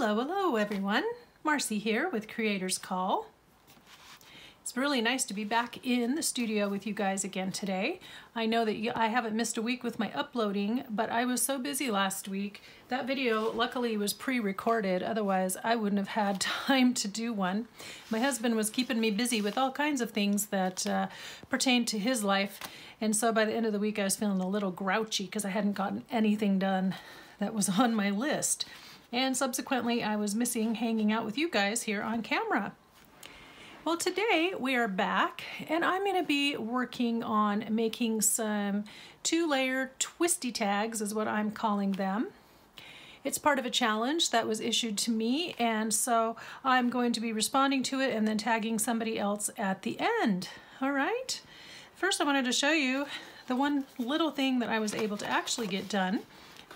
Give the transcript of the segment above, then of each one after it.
Hello everyone. Marcy here with Creators Call. It's really nice to be back in the studio with you guys again today. I know that I haven't missed a week with my uploading, but I was so busy last week. That video luckily was pre-recorded, otherwise I wouldn't have had time to do one. My husband was keeping me busy with all kinds of things that pertain to his life, and so by the end of the week I was feeling a little grouchy because I hadn't gotten anything done that was on my list. And subsequently, I was missing hanging out with you guys here on camera. Well, today we are back, and I'm going to be working on making some 2-layer twisty tags, is what I'm calling them. It's part of a challenge that was issued to me, and so I'm going to be responding to it and then tagging somebody else at the end. All right. First, I wanted to show you the one little thing that I was able to actually get done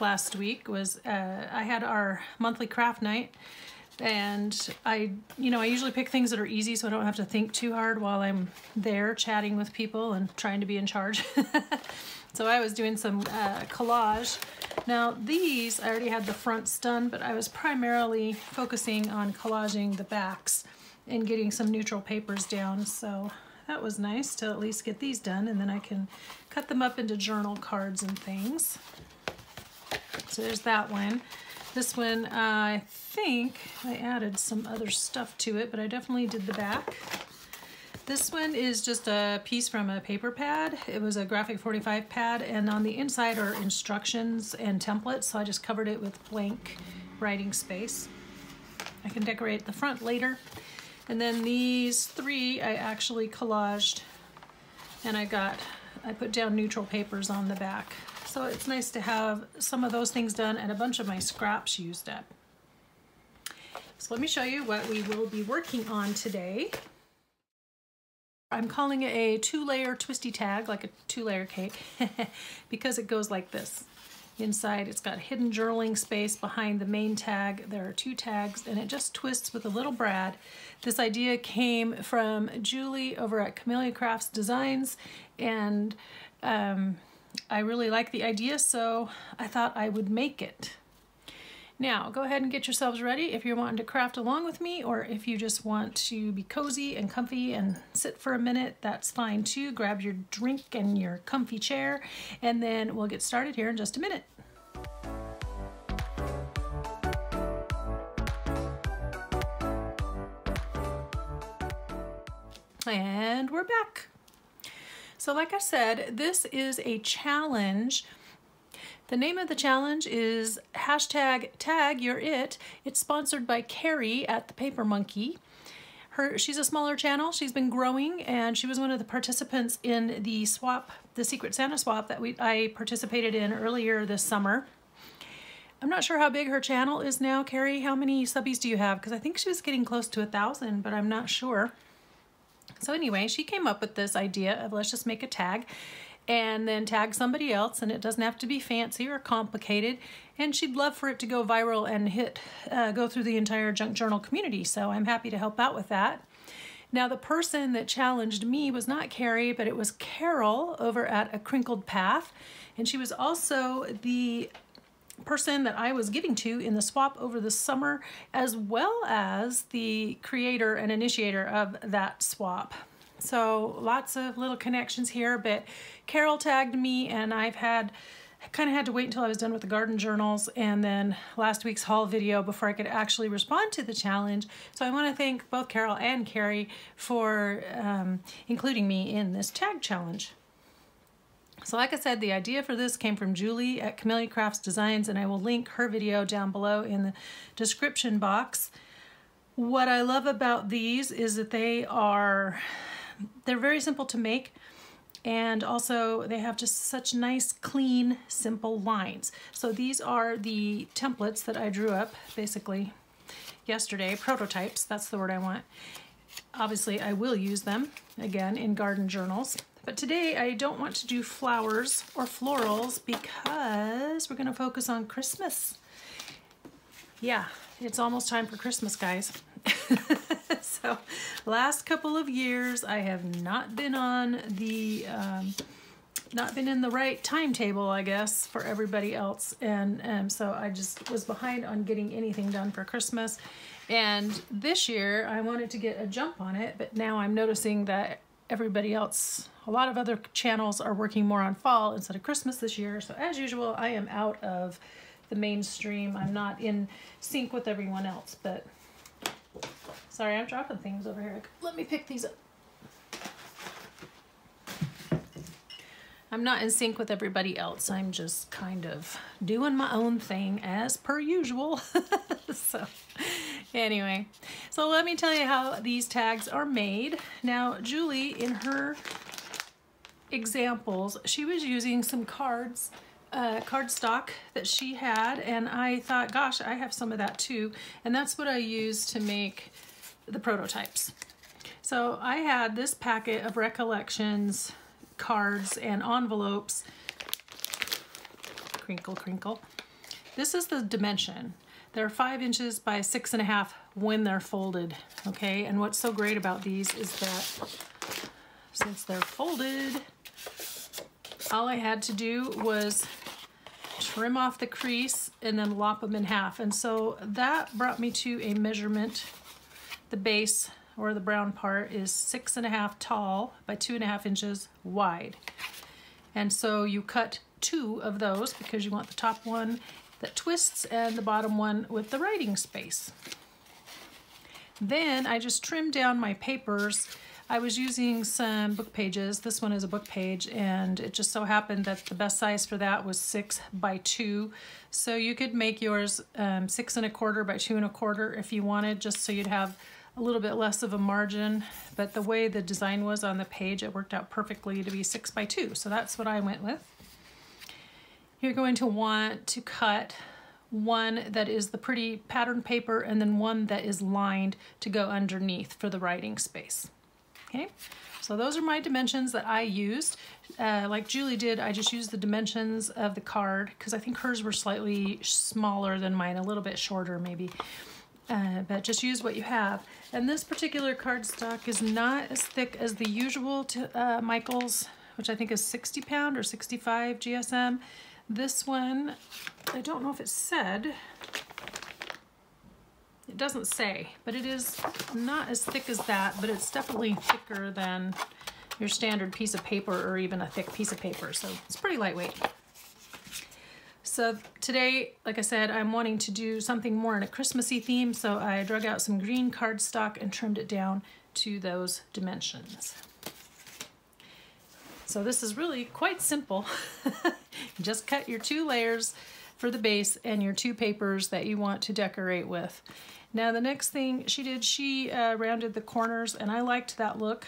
last week. Was I had our monthly craft night, and I usually pick things that are easy so I don't have to think too hard while I'm there chatting with people and trying to be in charge. So I was doing some collage. Now these, I already had the fronts done, but I was primarily focusing on collaging the backs and getting some neutral papers down. So that was nice to at least get these done, and then I can cut them up into journal cards and things. So there's that one. This one, I think I added some other stuff to it, but I definitely did the back. This one is just a piece from a paper pad. It was a graphic 45 pad, and on the inside are instructions and templates, so I just covered it with blank writing space. I can decorate the front later. And then these three I actually collaged, and I put down neutral papers on the back. So it's nice to have some of those things done and a bunch of my scraps used up. So let me show you what we will be working on today. I'm calling it a 2-layer twisty tag, like a 2-layer cake, because it goes like this. Inside it's got hidden journaling space behind the main tag. There are 2 tags, and it just twists with a little brad. This idea came from Julie over at Camellia Crafts Designs, and I really like the idea, so I thought I would make it. Now, go ahead and get yourselves ready if you're wanting to craft along with me, or if you just want to be cozy and comfy and sit for a minute, that's fine too. Grab your drink and your comfy chair, and then we'll get started here in just a minute. And we're back. So like I said, this is a challenge. The name of the challenge is #TagYourIt. It's sponsored by Carrie at the Paper Monkey. She's a smaller channel. She's been growing, and she was one of the participants in the swap, the Secret Santa swap that I participated in earlier this summer. I'm not sure how big her channel is now. Carrie, how many subbies do you have? Because I think she was getting close to 1,000, but I'm not sure. So anyway, she came up with this idea of let's just make a tag and then tag somebody else, and it doesn't have to be fancy or complicated, and she'd love for it to go viral and go through the entire junk journal community, so I'm happy to help out with that. Now, the person that challenged me was not Carrie, but it was Carol over at A Crinkled Path, and she was also the person that I was giving to in the swap over the summer, as well as the creator and initiator of that swap. So lots of little connections here, but Carol tagged me, and I kind of had to wait until I was done with the garden journals and then last week's haul video before I could actually respond to the challenge. So I want to thank both Carol and Carrie for including me in this tag challenge. So like I said, the idea for this came from Julie at Camellia Crafts Designs, and I will link her video down below in the description box. What I love about these is that they're very simple to make, and also they have just such nice, clean, simple lines. So these are the templates that I drew up basically yesterday, prototypes, that's the word I want. Obviously I will use them again in garden journals. But today I don't want to do flowers or florals because we're going to focus on Christmas. Yeah, it's almost time for Christmas, guys. So last couple of years I have not been on the not been in the right timetable, I guess, for everybody else. And so I just was behind on getting anything done for Christmas. And this year I wanted to get a jump on it, but now I'm noticing that everybody else, a lot of other channels are working more on fall instead of Christmas this year. So as usual, I am out of the mainstream. I'm not in sync with everyone else, but sorry, I'm dropping things over here. Let me pick these up. I'm not in sync with everybody else. I'm just kind of doing my own thing as per usual. So anyway, so let me tell you how these tags are made. Now, Julie, in her examples, she was using some cards, cardstock that she had, and I thought, gosh, I have some of that too. And that's what I used to make the prototypes. So I had this packet of recollections, cards, and envelopes. Crinkle, crinkle. This is the dimension. They're 5 inches by 6.5 when they're folded, okay? And what's so great about these is that since they're folded, all I had to do was trim off the crease and then lop them in half. And so that brought me to a measurement. The base, or the brown part, is 6.5 tall by 2.5 inches wide. And so you cut 2 of those because you want the top one that twists and the bottom one with the writing space. Then I just trimmed down my papers. I was using some book pages. This one is a book page, and it just so happened that the best size for that was 6 by 2. So you could make yours 6 1/4 by 2 1/4 if you wanted, just so you'd have a little bit less of a margin, but the way the design was on the page, it worked out perfectly to be 6 by 2. So that's what I went with. You're going to want to cut one that is the pretty pattern paper and then one that is lined to go underneath for the writing space. Okay, so those are my dimensions that I used. Like Julie did, I just used the dimensions of the card because I think hers were slightly smaller than mine, a little bit shorter maybe. But just use what you have. And this particular cardstock is not as thick as the usual Michael's, which I think is 60 pound or 65 GSM. This one, I don't know if it said. It doesn't say, but it is not as thick as that, but it's definitely thicker than your standard piece of paper or even a thick piece of paper. So it's pretty lightweight. So today, like I said, I'm wanting to do something more in a Christmassy theme, so I drug out some green cardstock and trimmed it down to those dimensions. So this is really quite simple. Just cut your 2 layers for the base and your 2 papers that you want to decorate with. Now the next thing she did, she rounded the corners, and I liked that look.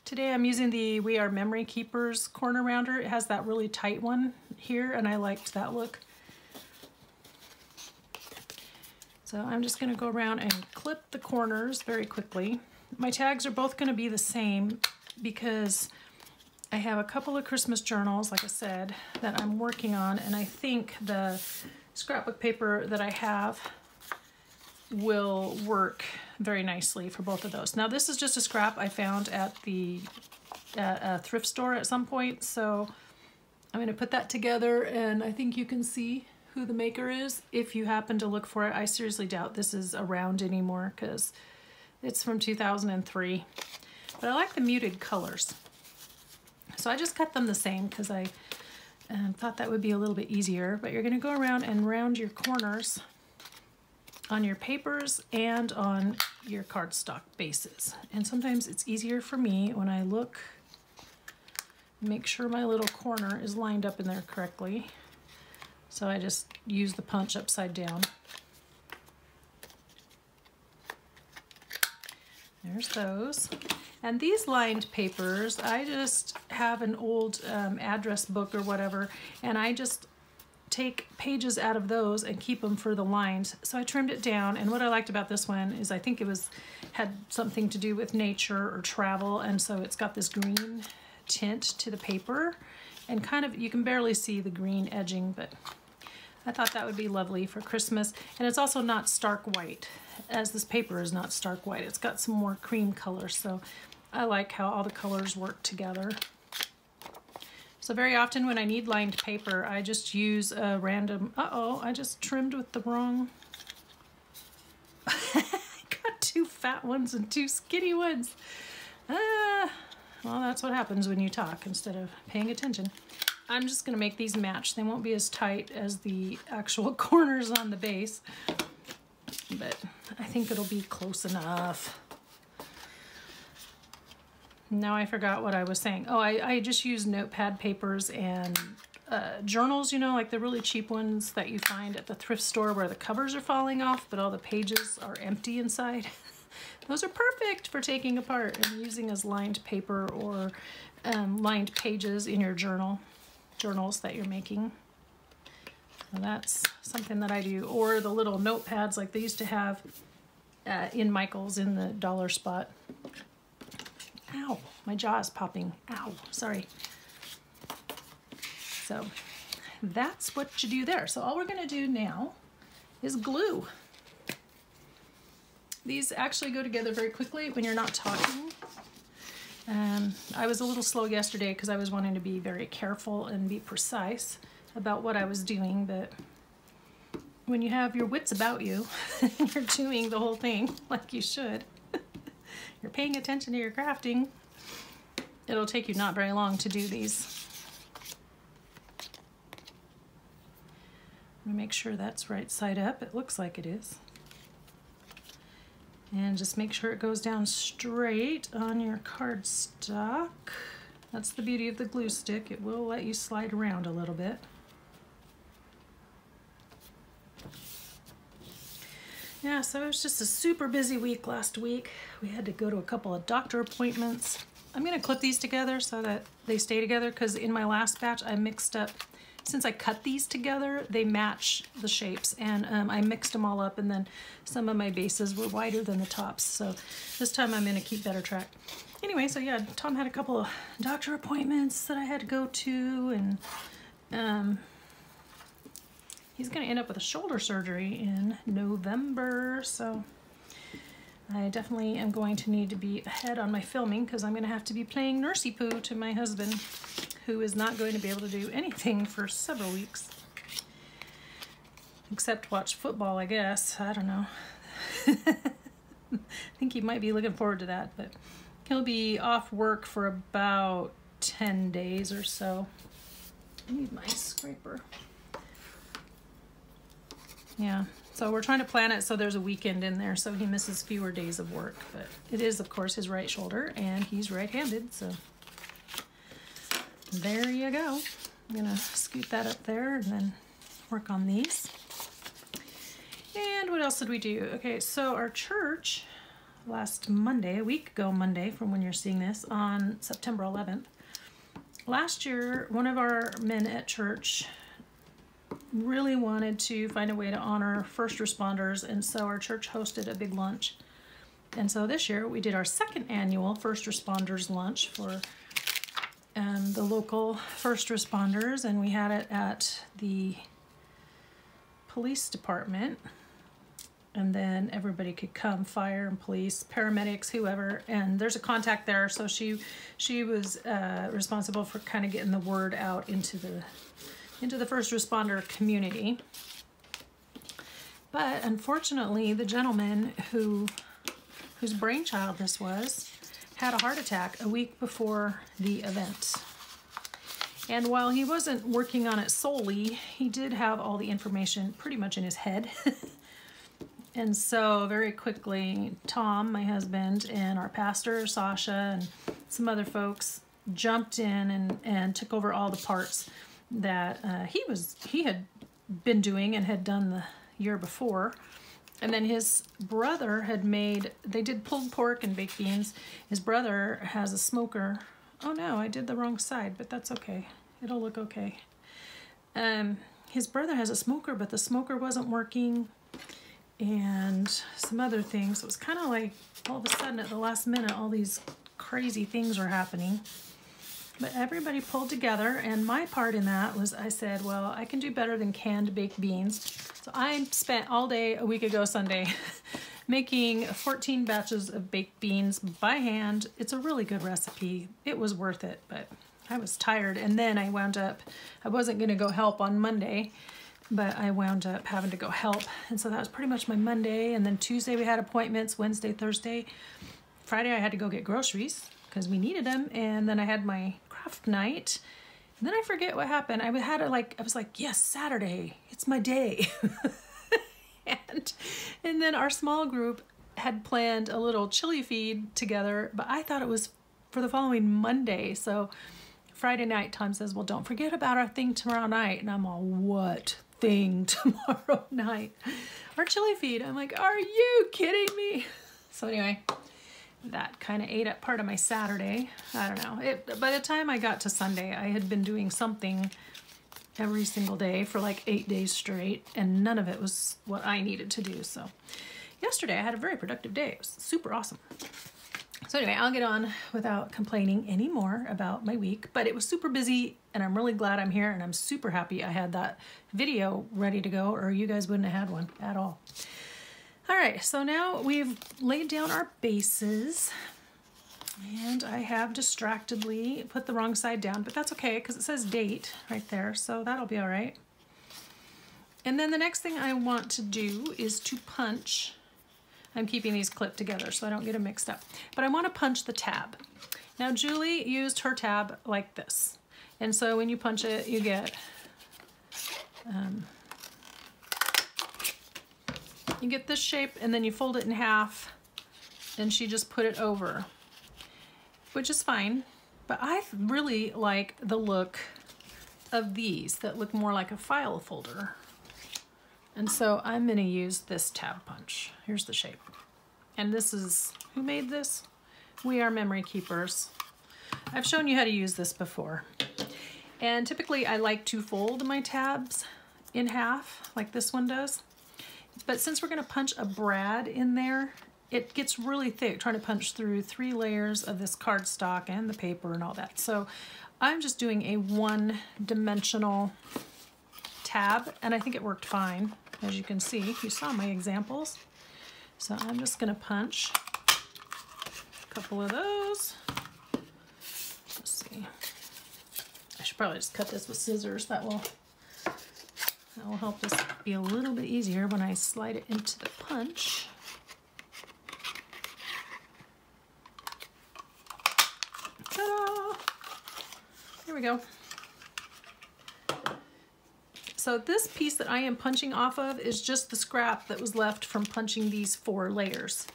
Today I'm using the We Are Memory Keepers corner rounder. It has that really tight one here, and I liked that look. So I'm just gonna go around and clip the corners very quickly. My tags are both gonna be the same because I have a couple of Christmas journals, like I said, that I'm working on, and I think the scrapbook paper that I have will work very nicely for both of those. Now this is just a scrap I found at the thrift store at some point, so I'm going to put that together, and I think you can see who the maker is if you happen to look for it. I seriously doubt this is around anymore because it's from 2003, but I like the muted colors. So I just cut them the same because I thought that would be a little bit easier, but you're going to go around and round your corners on your papers and on your cardstock bases. And sometimes it's easier for me when I look, make sure my little corner is lined up in there correctly. So I just use the punch upside down. There's those. And these lined papers, I just have an old address book or whatever, and I just take pages out of those and keep them for the lines. So I trimmed it down, and what I liked about this one is I think it had something to do with nature or travel, and so it's got this green tint to the paper, and kind of, you can barely see the green edging, but I thought that would be lovely for Christmas. And it's also not stark white, as this paper is not stark white. It's got some more cream color, so I like how all the colors work together. So very often when I need lined paper, I just use a random, I just trimmed with the wrong, I got 2 fat ones and 2 skinny ones. Well, that's what happens when you talk instead of paying attention. I'm just gonna make these match. They won't be as tight as the actual corners on the base, but I think it'll be close enough. Now I forgot what I was saying. Oh, I just use notepad papers and journals, you know, like the really cheap ones that you find at the thrift store where the covers are falling off, but all the pages are empty inside. Those are perfect for taking apart and using as lined paper or lined pages in your journals that you're making. So that's something that I do. Or the little notepads like they used to have in Michael's in the dollar spot. Ow, my jaw is popping. Ow, sorry. So that's what you do there. So all we're gonna do now is glue. These actually go together very quickly when you're not talking. I was a little slow yesterday because I was wanting to be very careful and be precise about what I was doing, but when you have your wits about you, you're doing the whole thing like you should. You're paying attention to your crafting. It'll take you not very long to do these. I'm gonna make sure that's right side up. It looks like it is. And just make sure it goes down straight on your cardstock. That's the beauty of the glue stick. It will let you slide around a little bit. Yeah, so it was just a super busy week last week. We had to go to a couple of doctor appointments. I'm gonna clip these together so that they stay together because in my last batch I mixed up, since I cut these together, they match the shapes and I mixed them all up and then some of my bases were wider than the tops. So this time I'm gonna keep better track. Anyway, so yeah, Tom had a couple of doctor appointments that I had to go to and he's gonna end up with a shoulder surgery in November, so I definitely am going to need to be ahead on my filming because I'm gonna have to be playing nursey poo to my husband, who is not going to be able to do anything for several weeks. Except watch football, I guess. I don't know. I think he might be looking forward to that, but he'll be off work for about 10 days or so. I need my scraper. Yeah, so we're trying to plan it so there's a weekend in there so he misses fewer days of work. But it is, of course, his right shoulder, and he's right-handed, so there you go. I'm gonna scoot that up there and then work on these. And what else did we do? Okay, so our church last Monday, a week ago Monday from when you're seeing this, on September 11th. Last year, one of our men at church really wanted to find a way to honor first responders, and so our church hosted a big lunch. And so this year we did our second annual first responders lunch for the local first responders, and we had it at the police department, and then everybody could come, fire and police, paramedics, whoever, and there's a contact there, so she was responsible for kind of getting the word out into the first responder community. But unfortunately, the gentleman whose brainchild this was had a heart attack a week before the event. And while he wasn't working on it solely, he did have all the information pretty much in his head. And so very quickly, Tom, my husband, and our pastor, Sasha, and some other folks jumped in and took over all the parts that he had been doing and had done the year before. And then his brother had they did pulled pork and baked beans. His brother has a smoker. Oh no, I did the wrong side, but that's okay. It'll look okay. His brother has a smoker, but the smoker wasn't working and some other things. So it was kind of like all of a sudden at the last minute, all these crazy things were happening. But everybody pulled together, and my part in that was I said, well, I can do better than canned baked beans. So I spent all day a week ago Sunday making 14 batches of baked beans by hand. It's a really good recipe. It was worth it, but I was tired, and then I wound up, I wasn't gonna go help on Monday, but I wound up having to go help. And so that was pretty much my Monday. And then Tuesday we had appointments, Wednesday, Thursday. Friday I had to go get groceries because we needed them. And then I had my craft night. And then I forget what happened. I was like, yes, Saturday, it's my day. and then our small group had planned a little chili feed together, but I thought it was for the following Monday. So Friday night, Tom says, well, don't forget about our thing tomorrow night. And I'm all, what thing tomorrow night? Our chili feed. I'm like, are you kidding me? So anyway, that kind of ate up part of my Saturday. I don't know. By the time I got to Sunday, I had been doing something every single day for like 8 days straight, and none of it was what I needed to do. So yesterday I had a very productive day. It was super awesome. So anyway, I'll get on without complaining anymore about my week, but it was super busy, and I'm really glad I'm here, and I'm super happy I had that video ready to go, or you guys wouldn't have had one at all. All right, so now we've laid down our bases, and I have distractedly put the wrong side down, but that's okay because it says date right there, so that'll be all right. And then the next thing I want to do is to punch. I'm keeping these clipped together so I don't get them mixed up. But I want to punch the tab. Now Julie used her tab like this. And so when you punch it, you get this shape, and then you fold it in half, and she just put it over, which is fine. But I really like the look of these that look more like a file folder. And so I'm going to use this tab punch. Here's the shape. And this is, who made this? We Are Memory Keepers. I've shown you how to use this before. And typically I like to fold my tabs in half, like this one does. But since we're going to punch a brad in there, it gets really thick trying to punch through 3 layers of this cardstock and the paper and all that. So I'm just doing a one-dimensional tab, and I think it worked fine. As you can see, you saw my examples. So I'm just going to punch a couple of those. Let's see. I should probably just cut this with scissors. That will help this be a little bit easier when I slide it into the punch. Ta-da! Here we go. So this piece that I am punching off of is just the scrap that was left from punching these 4 layers.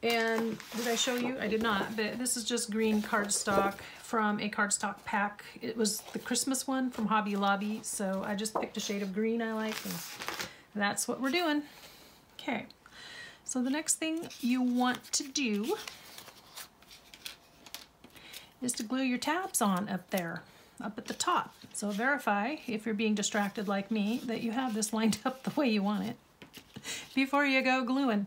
And did I show you? I did not, but this is just green cardstock from a cardstock pack. It was the Christmas one from Hobby Lobby, so I just picked a shade of green I like, and that's what we're doing. Okay, so the next thing you want to do is to glue your tabs on up there, up at the top. So verify, if you're being distracted like me, that you have this lined up the way you want it before you go gluing.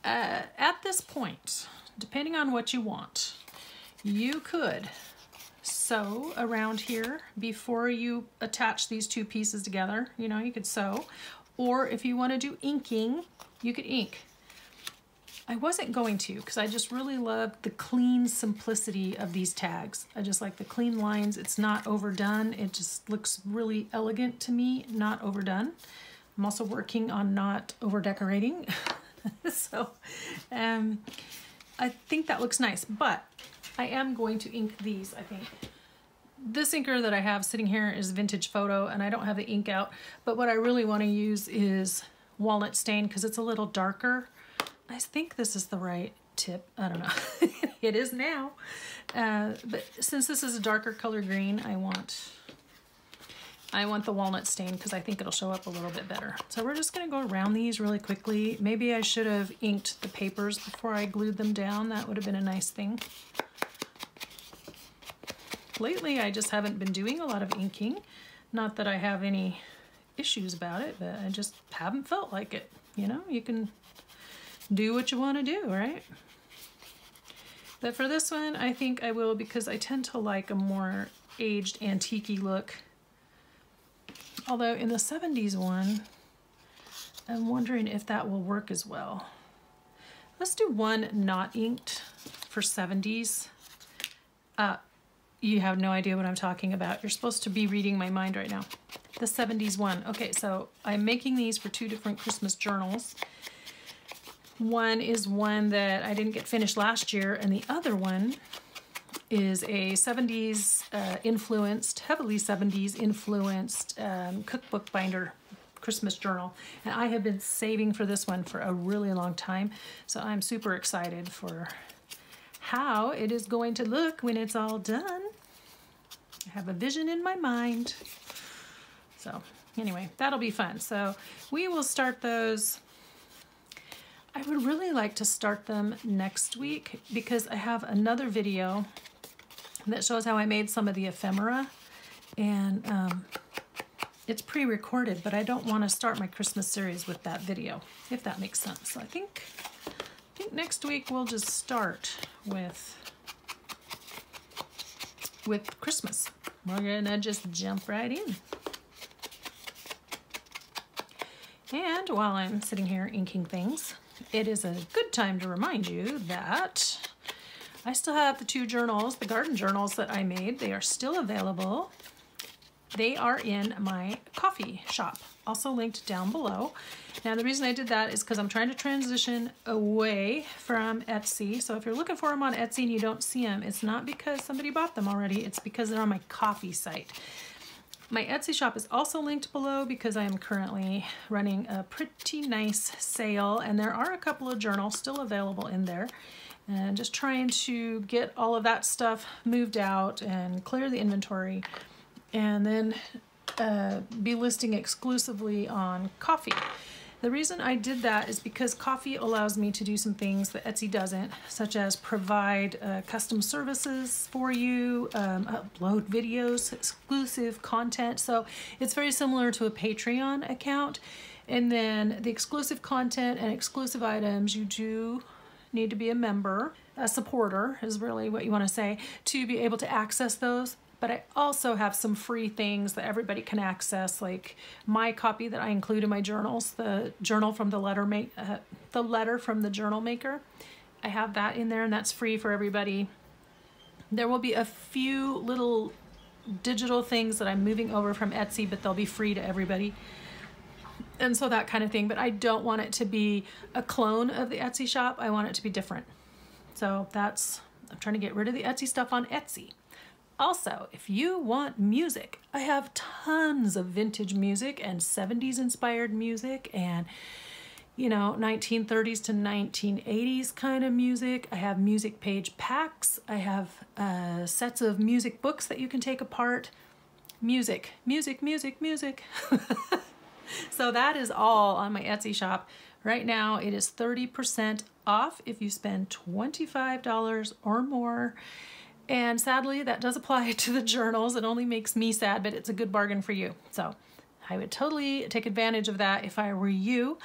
At this point, depending on what you want, you could sew around here before you attach these 2 pieces together. You know, you could sew, or if you want to do inking, you could ink. I wasn't going to, because I just really love the clean simplicity of these tags. I just like the clean lines. It's not overdone. It just looks really elegant to me, not overdone. I'm also working on not over decorating. So I think that looks nice, but I am going to ink these, I think. This inker that I have sitting here is Vintage Photo, and I don't have the ink out, but what I really want to use is Walnut Stain because it's a little darker. I think this is the right tip. I don't know. It is now. But since this is a darker color green, I want the Walnut Stain because I think it'll show up a little bit better. So we're just going to go around these really quickly. Maybe I should have inked the papers before I glued them down. That would have been a nice thing. Lately, I just haven't been doing a lot of inking. Not that I have any issues about it, but I just haven't felt like it. You know, you can do what you want to do, right? But for this one, I think I will because I tend to like a more aged, antique-y look. Although in the 70s one, I'm wondering if that will work as well. Let's do one not inked for 70s. you have no idea what I'm talking about. You're supposed to be reading my mind right now. The 70s one. Okay, so I'm making these for 2 different Christmas journals. One is one that I didn't get finished last year, and the other one is a 70s influenced, heavily 70s influenced cookbook binder Christmas journal. And I have been saving for this one for a really long time, so I'm super excited for how it is going to look when it's all done. I have a vision in my mind. So anyway, that'll be fun. So we will start those. I would really like to start them next week because I have another video that shows how I made some of the ephemera, and it's pre-recorded, but I don't want to start my Christmas series with that video, if that makes sense. So I think next week we'll just start with Christmas. We're gonna just jump right in. And while I'm sitting here inking things, it is a good time to remind you that I still have the 2 journals, the garden journals that I made. They are still available. They are in my coffee shop, also linked down below. Now the reason I did that is because I'm trying to transition away from Etsy. So if you're looking for them on Etsy and you don't see them, it's not because somebody bought them already, it's because they're on my coffee site. My Etsy shop is also linked below because I am currently running a pretty nice sale, and there are a couple of journals still available in there. And just trying to get all of that stuff moved out and clear the inventory, and then be listing exclusively on coffee. The reason I did that is because coffee allows me to do some things that Etsy doesn't, such as provide custom services for you, upload videos, exclusive content. So it's very similar to a Patreon account. And then the exclusive content and exclusive items, you do need to be a member, a supporter is really what you want to say, to be able to access those. But I also have some free things that everybody can access, like my copy that I include in my journals, the journal from the letter from the journal maker. I have that in there, and that's free for everybody. There will be a few little digital things that I'm moving over from Etsy, but they'll be free to everybody. And so that kind of thing, but I don't want it to be a clone of the Etsy shop. I want it to be different. So I'm trying to get rid of the Etsy stuff on Etsy. Also, if you want music, I have tons of vintage music and 70s inspired music and, 1930s to 1980s kind of music. I have music page packs. I have sets of music books that you can take apart. Music. So that is all on my Etsy shop. Right now it is 30% off if you spend $25 or more. And sadly, that does apply to the journals. It only makes me sad, but it's a good bargain for you. So I would totally take advantage of that if I were you.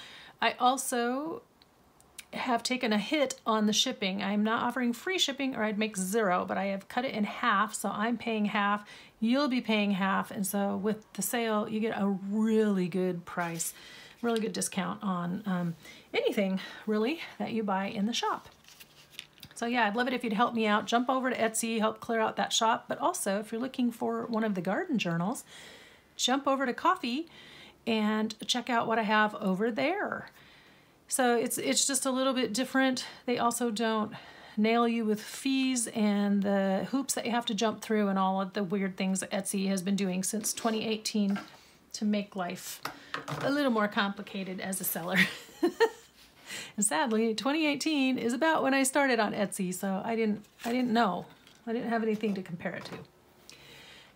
I also have taken a hit on the shipping. I'm not offering free shipping or I'd make $0, but I have cut it in half. So I'm paying half, you'll be paying half. And so with the sale, you get a really good price, really good discount on anything really that you buy in the shop. So yeah, I'd love it if you'd help me out. Jump over to Etsy, help clear out that shop. But also, if you're looking for one of the garden journals, jump over to Coffee and check out what I have over there. So it's just a little bit different. They also don't nail you with fees and the hoops that you have to jump through and all of the weird things that Etsy has been doing since 2018 to make life a little more complicated as a seller. And sadly, 2018 is about when I started on Etsy, so I didn't know. I didn't have anything to compare it to.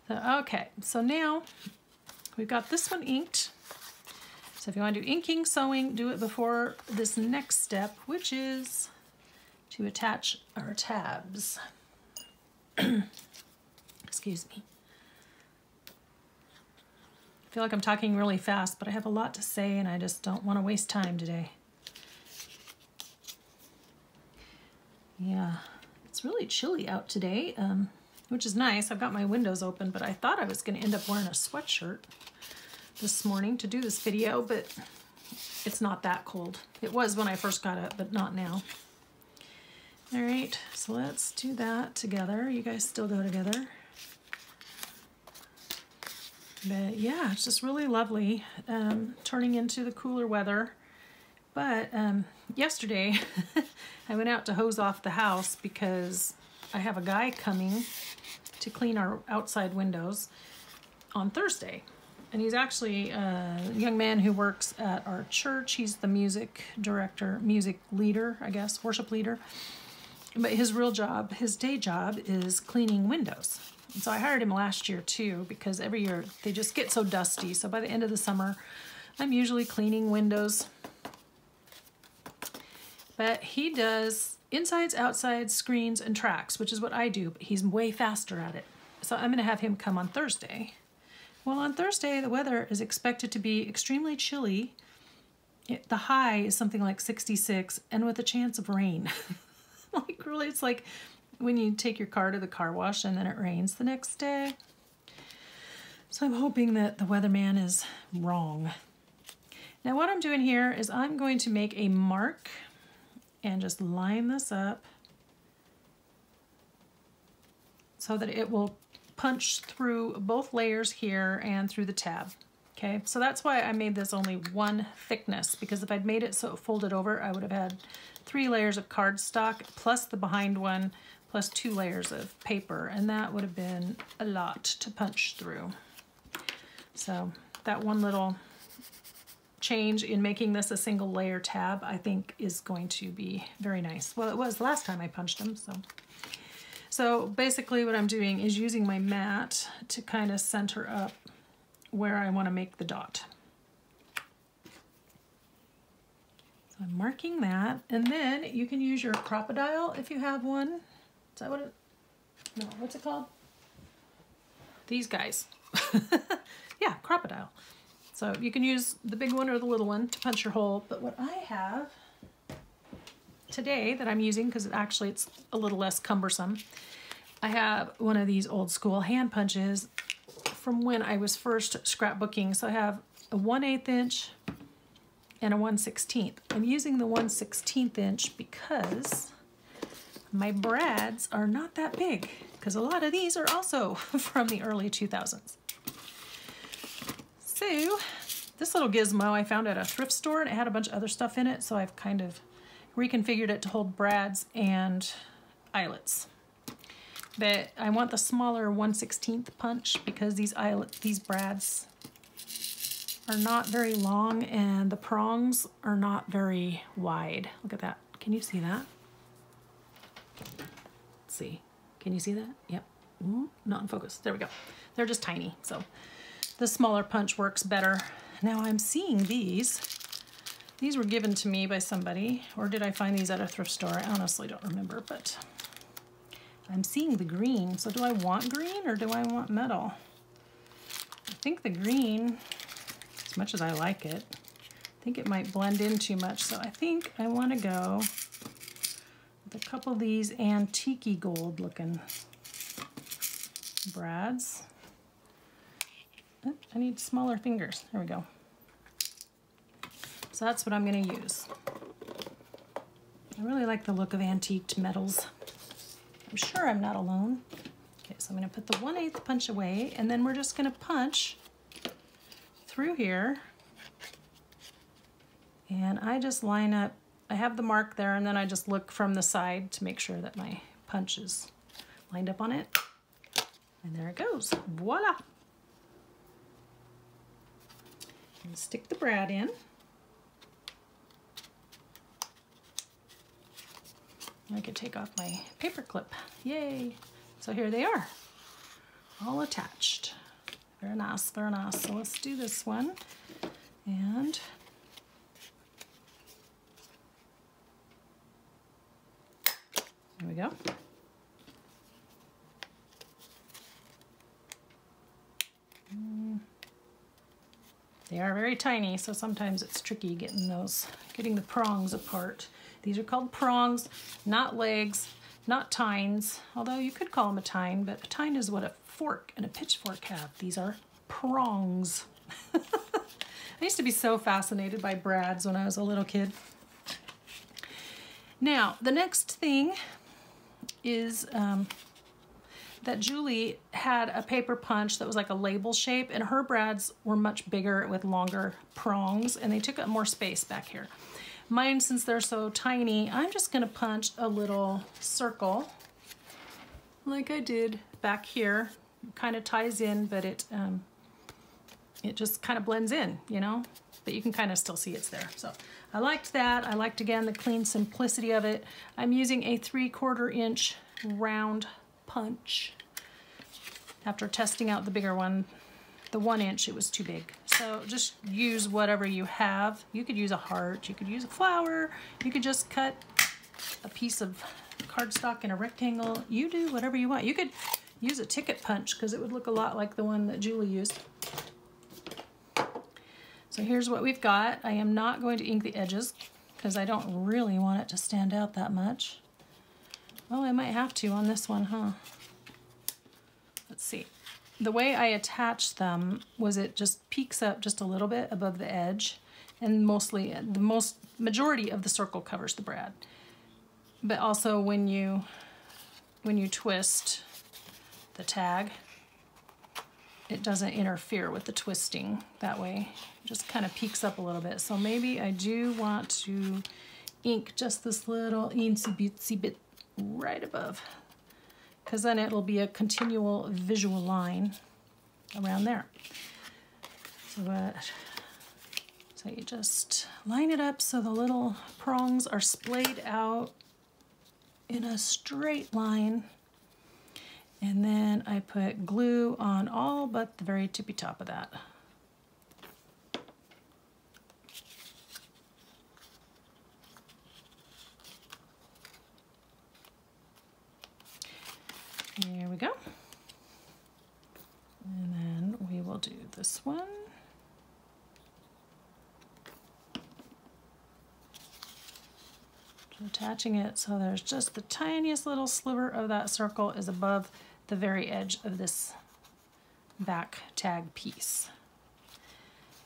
So, okay, so now we've got this one inked. So if you want to do inking, sewing, do it before this next step, which is to attach our tabs. Excuse me. I feel like I'm talking really fast, but I have a lot to say and I just don't want to waste time today. Yeah, it's really chilly out today, which is nice. I've got my windows open, but I thought I was going to end up wearing a sweatshirt this morning to do this video, but it's not that cold. It was when I first got up, but not now. All right, so let's do that together. You guys still go together. But yeah, it's just really lovely, turning into the cooler weather. But yesterday I went out to hose off the house because I have a guy coming to clean our outside windows on Thursday. And he's actually a young man who works at our church. He's the music director, music leader, I guess, worship leader. But his real job, his day job, is cleaning windows. And so I hired him last year too, because every year they just get so dusty. So by the end of the summer, I'm usually cleaning windows. But he does insides, outsides, screens, and tracks, which is what I do, but he's way faster at it. So I'm gonna have him come on Thursday. Well, on Thursday, the weather is expected to be extremely chilly. The high is something like 66, and with a chance of rain. Like really, it's like when you take your car to the car wash and then it rains the next day. So I'm hoping that the weatherman is wrong. Now what I'm doing here is I'm going to make a mark and just line this up so that it will punch through both layers here and through the tab. Okay, so that's why I made this only one thickness, because if I'd made it so it folded over, I would have had 3 layers of cardstock plus the behind one plus 2 layers of paper, and that would have been a lot to punch through. So that one little change in making this a single layer tab, I think is going to be very nice. Well, it was the last time I punched them, so basically what I'm doing is using my mat to kind of center up where I want to make the dot. So I'm marking that, and then you can use your crocodile if you have one. Is that what it, no, what's it called? These guys. Yeah, crocodile. So you can use the big one or the little one to punch your hole, but what I have today that I'm using, because actually it's a little less cumbersome, I have one of these old school hand punches from when I was first scrapbooking. So I have a 1/8 inch and a 1/16. I'm using the 1/16 inch because my brads are not that big, because a lot of these are also from the early 2000s. So this little gizmo I found at a thrift store, and it had a bunch of other stuff in it, so I've kind of reconfigured it to hold brads and eyelets. But I want the smaller 1/16 punch because these brads are not very long and the prongs are not very wide. Look at that. Can you see that? Let's see. Can you see that? Yep. Ooh, not in focus. There we go. They're just tiny, so the smaller punch works better. Now I'm seeing these. These were given to me by somebody, or did I find these at a thrift store? I honestly don't remember, but I'm seeing the green. So do I want green or do I want metal? I think the green, as much as I like it, I think it might blend in too much. So I think I want to go with a couple of these antique gold looking brads. Oh, I need smaller fingers. There we go. So that's what I'm going to use. I really like the look of antiqued metals. I'm sure I'm not alone. Okay, so I'm going to put the 1/8 punch away, and then we're just going to punch through here. And I just line up, I have the mark there, and then I just look from the side to make sure that my punch is lined up on it. And there it goes. Voila! And stick the brad in. I could take off my paper clip. Yay! So here they are, all attached. Very nice, very nice. So let's do this one. And there we go. They are very tiny, so sometimes it's tricky getting the prongs apart. These are called prongs, not legs, not tines, although you could call them a tine, but a tine is what a fork and a pitchfork have. These are prongs. I used to be so fascinated by brads when I was a little kid. Now, the next thing is that Julie had a paper punch that was like a label shape, and her brads were much bigger with longer prongs, and they took up more space back here. Mine, since they're so tiny, I'm just gonna punch a little circle like I did back here. Kind of ties in, but it just kind of blends in, you know, but you can kind of still see it's there. So I liked that. I liked, again, the clean simplicity of it. I'm using a 3/4 inch round punch. After testing out the bigger one, the 1 inch, it was too big. So just use whatever you have. You could use a heart, you could use a flower, you could just cut a piece of cardstock in a rectangle. You do whatever you want. You could use a ticket punch because it would look a lot like the one that Julie used. So here's what we've got. I am not going to ink the edges because I don't really want it to stand out that much. Well, I might have to on this one, huh? Let's see. The way I attached them was it just peeks up just a little bit above the edge, and mostly the majority of the circle covers the brad. But also when you twist the tag, it doesn't interfere with the twisting that way. It just kind of peeks up a little bit. So maybe I do want to ink just this little eensy beatsy bit right above, because then it'll be a continual visual line around there. So you just line it up so the little prongs are splayed out in a straight line. And then I put glue on all but the very tippy top of that. Here we go. And then we will do this one. So attaching it so there's just the tiniest little sliver of that circle is above the very edge of this back tag piece.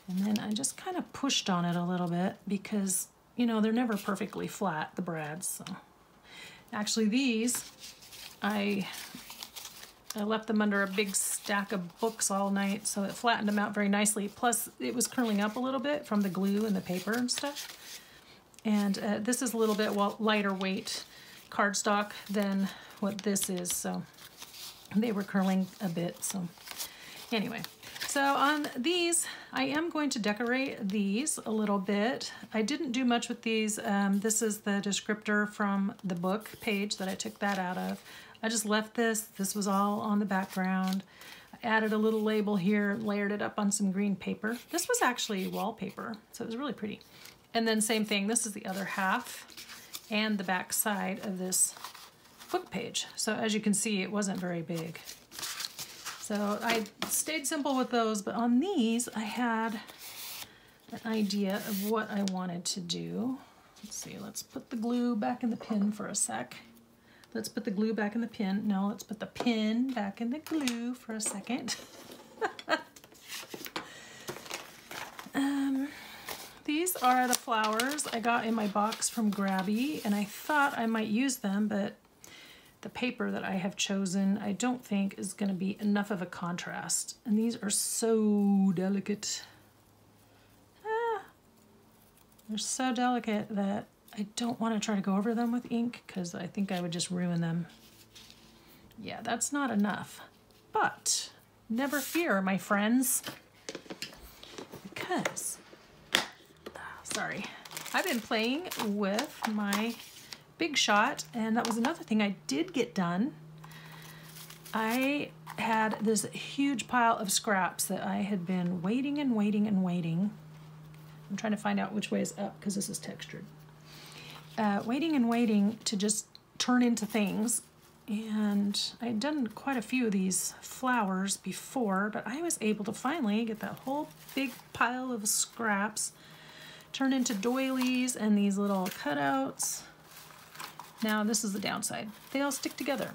And then I just kind of pushed on it a little bit because, you know, they're never perfectly flat, the brads. So actually these, I left them under a big stack of books all night, so it flattened them out very nicely. Plus, it was curling up a little bit from the glue and the paper and stuff. And this is a little bit lighter weight cardstock than what this is, so they were curling a bit. So anyway, so on these, I am going to decorate these a little bit. I didn't do much with these. This is the descriptor from the book page that I took that out of. I just left this. This was all on the background. I added a little label here, layered it up on some green paper. This was actually wallpaper, so it was really pretty. And then same thing, this is the other half and the back side of this book page. So as you can see, it wasn't very big. So I stayed simple with those, but on these, I had an idea of what I wanted to do. Let's see, let's put the glue back in the pin for a sec. Let's put the glue back in the pin. No, let's put the pin back in the glue for a second. These are the flowers I got in my box from Grabby, and I thought I might use them, but the paper that I have chosen I don't think is going to be enough of a contrast. And these are so delicate. They're so delicate that I don't want to try to go over them with ink because I think I would just ruin them. Yeah, that's not enough. But never fear, my friends, because, sorry, I've been playing with my Big Shot, and that was another thing I did get done. I had this huge pile of scraps that I had been waiting and waiting and waiting. I'm trying to find out which way is up because this is textured. Waiting and waiting to just turn into things. And I'd done quite a few of these flowers before, but I was able to finally get that whole big pile of scraps turned into doilies and these little cutouts. Now this is the downside. They all stick together.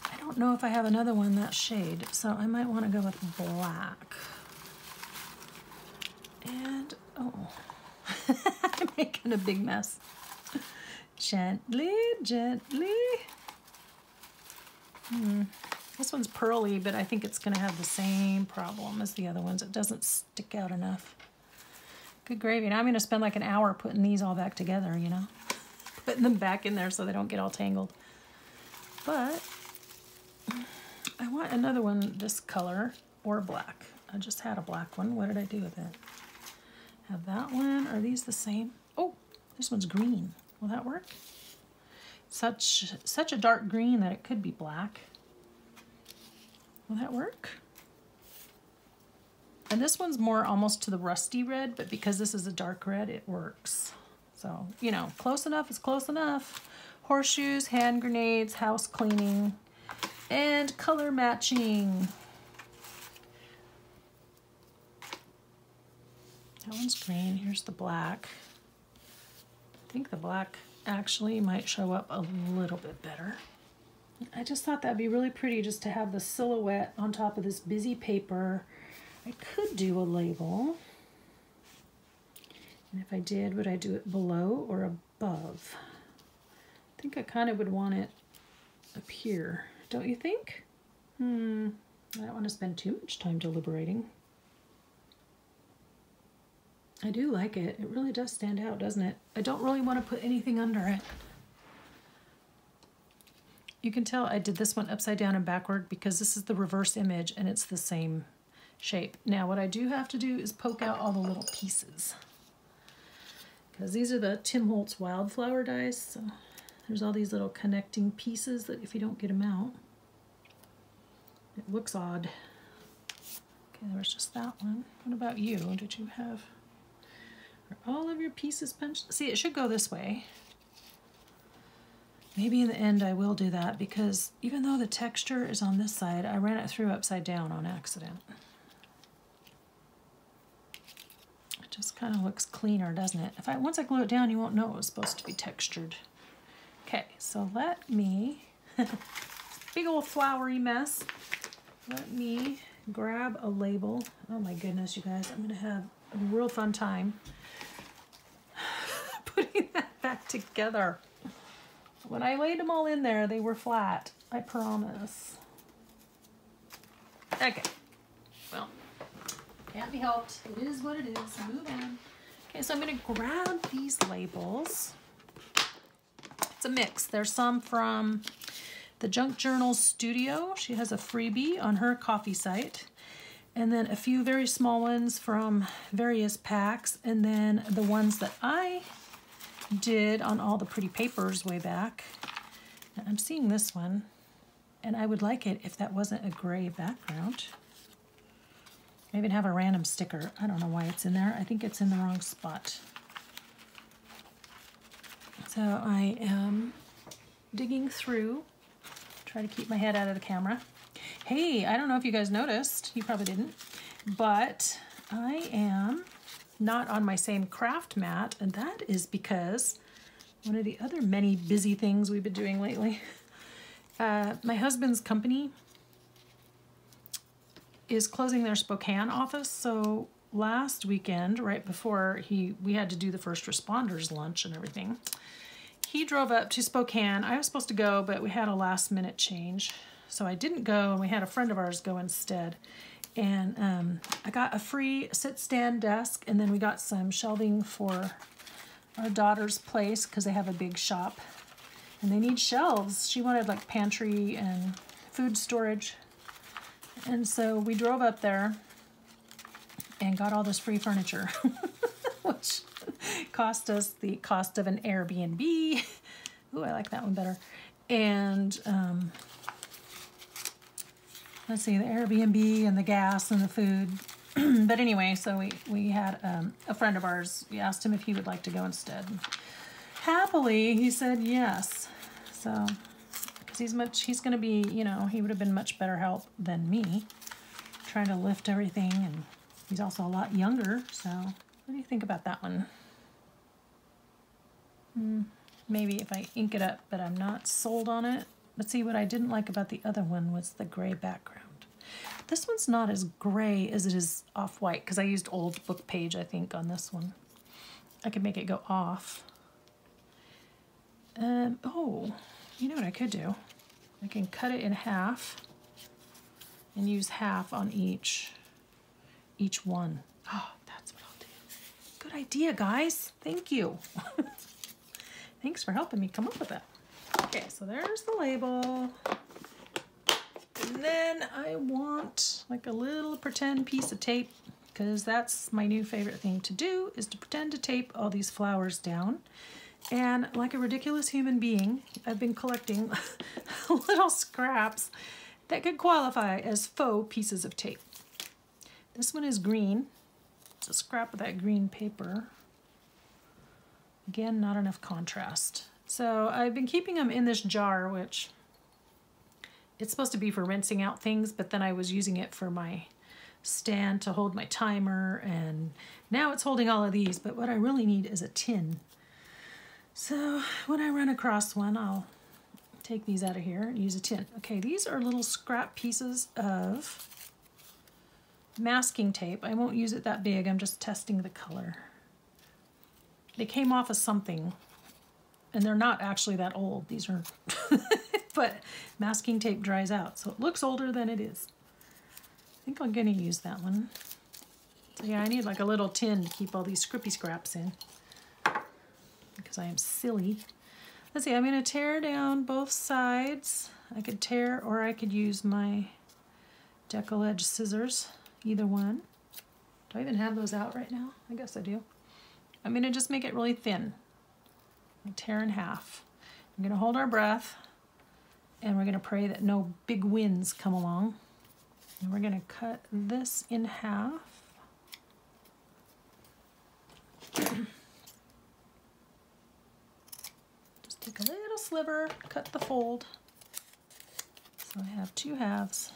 I don't know if I have another one that shade, so I might want to go with black. And, oh, I'm making a big mess. Gently, gently. This one's pearly, but I think it's going to have the same problem as the other ones. It doesn't stick out enough. Good gravy. Now I'm going to spend like an hour putting these all back together, you know. Putting them back in there so they don't get all tangled. But I want another one this color or black. I just had a black one. What did I do with it? Have that one. Are these the same? Oh, this one's green. Will that work? Such a dark green that it could be black. Will that work? And this one's more almost to the rusty red, but because this is a dark red, it works. So, you know, close enough is close enough. Horseshoes, hand grenades, house cleaning, and color matching. That one's green. Here's the black. I think the black actually might show up a little bit better. I just thought that'd be really pretty just to have the silhouette on top of this busy paper. I could do a label. And if I did, would I do it below or above? I think I kind of would want it up here. Don't you think? I don't want to spend too much time deliberating. I do like it. It really does stand out, doesn't it? I don't really want to put anything under it. You can tell I did this one upside down and backward because this is the reverse image and it's the same shape. Now what I do have to do is poke out all the little pieces. Because these are the Tim Holtz wildflower dies. So there's all these little connecting pieces that if you don't get them out, it looks odd. Okay, there was just that one. What about you? Did you have... Are all of your pieces punched? See, it should go this way. Maybe in the end I will do that because even though the texture is on this side, I ran it through upside down on accident. It just kind of looks cleaner, doesn't it? Once I glue it down, you won't know it was supposed to be textured. Okay, so let me, big old flowery mess. Let me grab a label. Oh my goodness, you guys, I'm gonna have a real fun time putting that back together. When I laid them all in there, they were flat, I promise. Okay, well, can't be helped. It is what it is. Move on. Okay, so I'm going to grab these labels. It's a mix. There's some from the Junk Journal Studio. She has a freebie on her coffee site. And then a few very small ones from various packs. And then the ones that I did on all the pretty papers way back. Now, I'm seeing this one. And I would like it if that wasn't a gray background. I even have a random sticker. I don't know why it's in there. I think it's in the wrong spot. So I am digging through. Try to keep my head out of the camera. Hey, I don't know if you guys noticed. You probably didn't. But I am not on my same craft mat. And that is because one of the other many busy things we've been doing lately. My husband's company is closing their Spokane office. So last weekend, right before we had to do the first responders lunch and everything, he drove up to Spokane. I was supposed to go, but we had a last minute change. So I didn't go, and we had a friend of ours go instead. And I got a free sit-stand desk, and then we got some shelving for our daughter's place because they have a big shop. And they need shelves. She wanted like pantry and food storage. And so we drove up there and got all this free furniture, which cost us the cost of an Airbnb. Ooh, I like that one better. And let's see, the Airbnb and the gas and the food. But anyway, so we had a friend of ours. We asked him if he would like to go instead. Happily, he said yes. So, because he's going to be, you know, he would have been much better help than me trying to lift everything, and he's also a lot younger. So, what do you think about that one? Maybe if I ink it up, but I'm not sold on it. But see, what I didn't like about the other one was the gray background. This one's not as gray as it is off-white, because I used old book page, I think, on this one. I could make it go off. Oh, you know what I could do? I can cut it in half and use half on each one. Oh, that's what I'll do. Good idea, guys. Thank you. Thanks for helping me come up with that. Okay, so there's the label. And then I want like a little pretend piece of tape, because that's my new favorite thing to do, is to pretend to tape all these flowers down. And like a ridiculous human being, I've been collecting little scraps that could qualify as faux pieces of tape. This one is green. It's a scrap of that green paper. Again, not enough contrast. So I've been keeping them in this jar, which it's supposed to be for rinsing out things, but then I was using it for my stand to hold my timer, and now it's holding all of these, but what I really need is a tin. So when I run across one, I'll take these out of here and use a tin. Okay, these are little scrap pieces of masking tape. I won't use it that big, I'm just testing the color. They came off of something, and they're not actually that old. These are, but masking tape dries out, so it looks older than it is. I think I'm gonna use that one. So yeah, I need like a little tin to keep all these scrippy scraps in, because I am silly. Let's see, I'm gonna tear down both sides. I could tear, or I could use my decal edge scissors, either one. Do I even have those out right now? I guess I do. I'm gonna just make it really thin. And tear in half. I'm gonna hold our breath, and we're gonna pray that no big winds come along. And we're gonna cut this in half. Just take a little sliver, cut the fold. So I have two halves.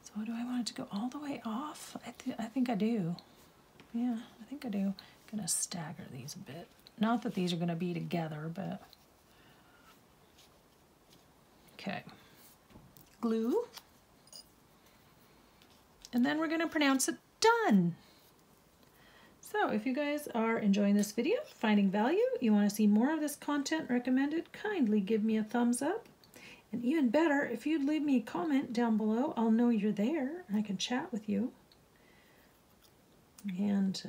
So do I want it to go all the way off? I think I do. Yeah, I think I do. I'm gonna stagger these a bit. Not that these are gonna be together, but. Okay. Glue. And then we're gonna pronounce it done. So if you guys are enjoying this video, finding value, you wanna see more of this content recommended, kindly give me a thumbs up. And even better, if you'd leave me a comment down below, I'll know you're there and I can chat with you. And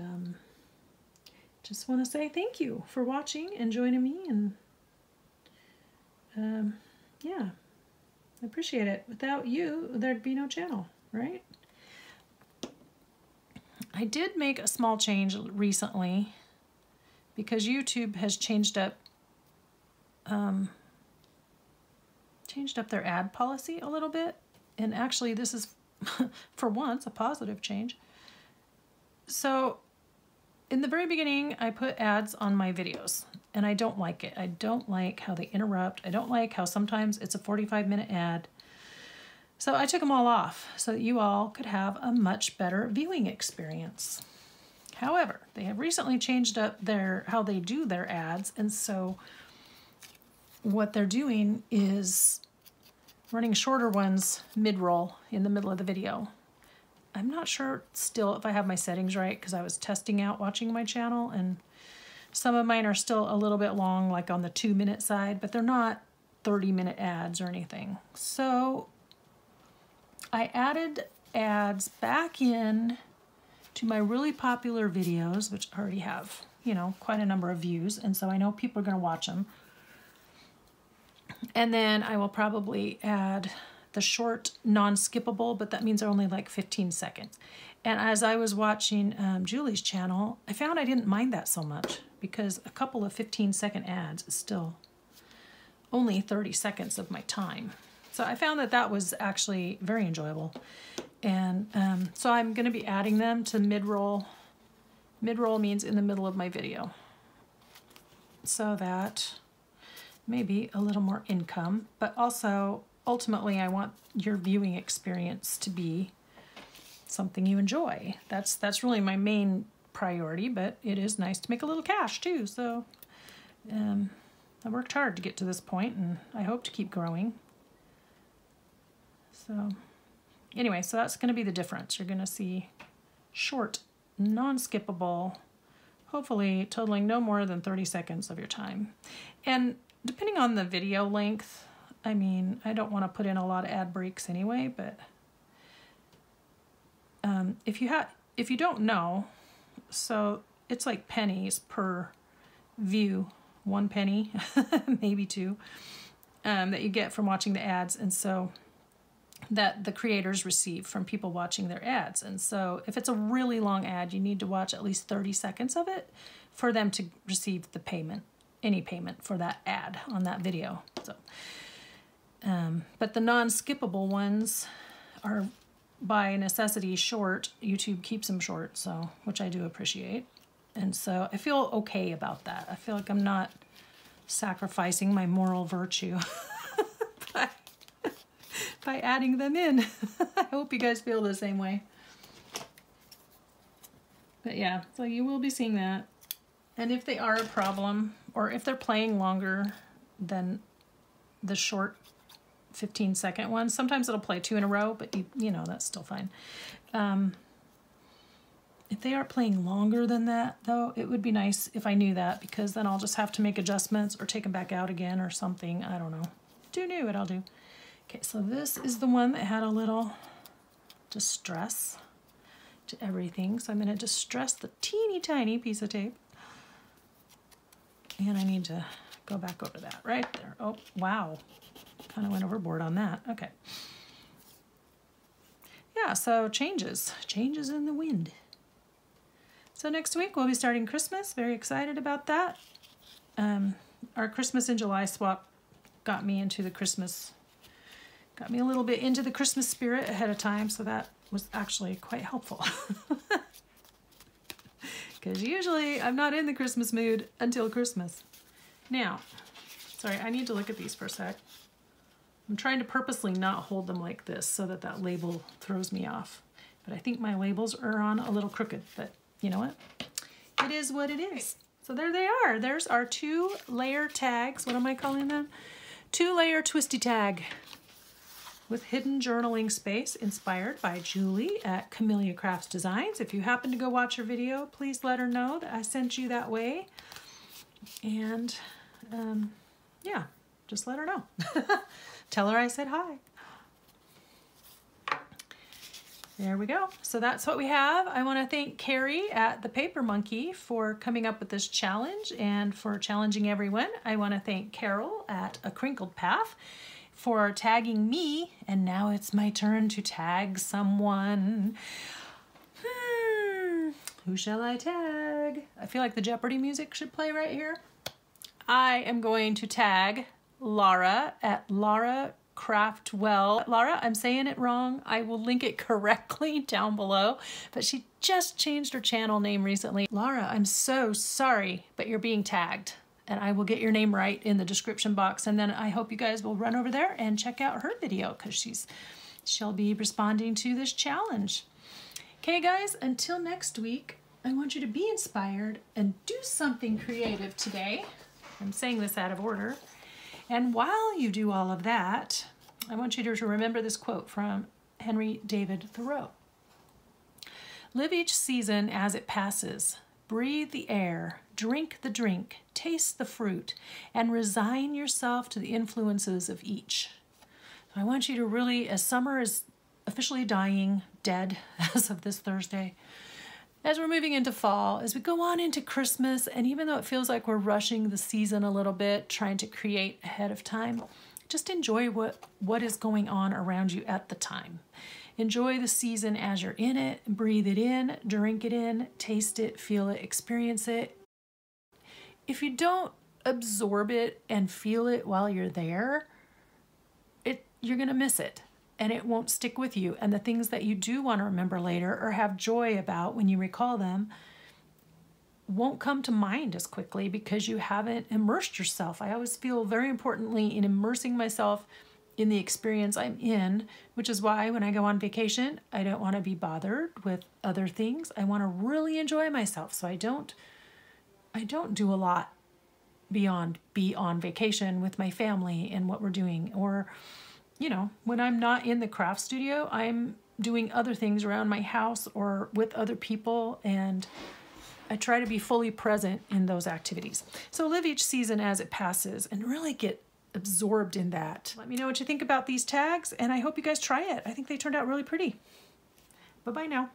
just want to say thank you for watching and joining me, and yeah, I appreciate it. Without you, there'd be no channel, right? I did make a small change recently because YouTube has changed up their ad policy a little bit, and actually this is for once a positive change. So in the very beginning, I put ads on my videos, and I don't like it. I don't like how they interrupt. I don't like how sometimes it's a 45-minute ad. So I took them all off so that you all could have a much better viewing experience. However, they have recently changed up how they do their ads, and so what they're doing is running shorter ones mid-roll in the middle of the video. I'm not sure still if I have my settings right, because I was testing out watching my channel, and some of mine are still a little bit long, like on the 2-minute side, but they're not 30-minute ads or anything. So I added ads back in to my really popular videos, which already have, you know, quite a number of views, and so I know people are going to watch them. And then I will probably add the short non-skippable, but that means they're only like 15 seconds. And as I was watching Julie's channel, I found I didn't mind that so much, because a couple of 15-second ads is still only 30 seconds of my time. So I found that that was actually very enjoyable. And so I'm going to be adding them to mid-roll. Mid-roll means in the middle of my video, so that maybe a little more income, but also ultimately I want your viewing experience to be something you enjoy. That's really my main priority, but it is nice to make a little cash too. So I worked hard to get to this point, and I hope to keep growing. So anyway, so that's going to be the difference. You're going to see short, non-skippable, hopefully totaling no more than 30 seconds of your time. And depending on the video length, I mean, I don't want to put in a lot of ad breaks anyway, but if you don't know, so it's like pennies per view, 1 penny, maybe 2, that you get from watching the ads, and so that the creators receive from people watching their ads. And so if it's a really long ad, you need to watch at least 30 seconds of it for them to receive the payment, any payment for that ad on that video. So, but the non-skippable ones are by necessity short. YouTube keeps them short, so, which I do appreciate. And so I feel okay about that. I feel like I'm not sacrificing my moral virtue by adding them in. I hope you guys feel the same way. But yeah, so you will be seeing that. And if they are a problem, or if they're playing longer than the short 15-second ones, sometimes it'll play 2 in a row, but you know, that's still fine. If they are playing longer than that, though, it would be nice if I knew that, because then I'll just have to make adjustments or take them back out again or something. I don't know. Do new what I'll do. Okay, so this is the one that had a little distress to everything. So I'm going to distress the teeny tiny piece of tape. And I need to go back over that right there. Oh, wow. Kind of went overboard on that. Okay. Yeah, so changes in the wind. So next week we'll be starting Christmas. Very excited about that. Our Christmas in July swap got me into the Christmas, got me a little bit into the Christmas spirit ahead of time, so that was actually quite helpful. Because usually I'm not in the Christmas mood until Christmas. Now, sorry, I need to look at these for a sec. I'm trying to purposely not hold them like this so that that label throws me off. But I think my labels are on a little crooked, but you know what? It is what it is. So there they are. There's our 2-layer tags. What am I calling them? 2-layer twisty tag with hidden journaling space, inspired by Julie at Camellia Crafts Designs. If you happen to go watch her video, please let her know that I sent you that way. And yeah, just let her know. Tell her I said hi. There we go. So that's what we have. I want to thank Carrie at the Paper Monkey for coming up with this challenge and for challenging everyone. I want to thank Carol at A Crinkled Path for tagging me, and now it's my turn to tag someone. Who shall I tag? I feel like the Jeopardy music should play right here. I am going to tag Laura at Laura Craftwell. Laura, I'm saying it wrong. I will link it correctly down below, but she just changed her channel name recently. Laura, I'm so sorry, but you're being tagged, and I will get your name right in the description box, and then I hope you guys will run over there and check out her video, because she'll be responding to this challenge. Okay guys, until next week, I want you to be inspired and do something creative today. I'm saying this out of order. And while you do all of that, I want you to remember this quote from Henry David Thoreau. Live each season as it passes. Breathe the air, drink the drink, taste the fruit, and resign yourself to the influences of each. So I want you to really, as summer is officially dying, dead as of this Thursday, as we're moving into fall, as we go on into Christmas, and even though it feels like we're rushing the season a little bit, trying to create ahead of time, just enjoy what is going on around you at the time. Enjoy the season as you're in it, breathe it in, drink it in, taste it, feel it, experience it. If you don't absorb it and feel it while you're there, you're gonna miss it. And it won't stick with you. And the things that you do want to remember later or have joy about when you recall them won't come to mind as quickly because you haven't immersed yourself. I always feel very importantly in immersing myself in the experience I'm in, which is why when I go on vacation, I don't want to be bothered with other things. I want to really enjoy myself. So I don't do a lot beyond be on vacation with my family and what we're doing, or you know, when I'm not in the craft studio, I'm doing other things around my house or with other people, and I try to be fully present in those activities. So live each season as it passes and really get absorbed in that. Let me know what you think about these tags, and I hope you guys try it. I think they turned out really pretty. Bye-bye now.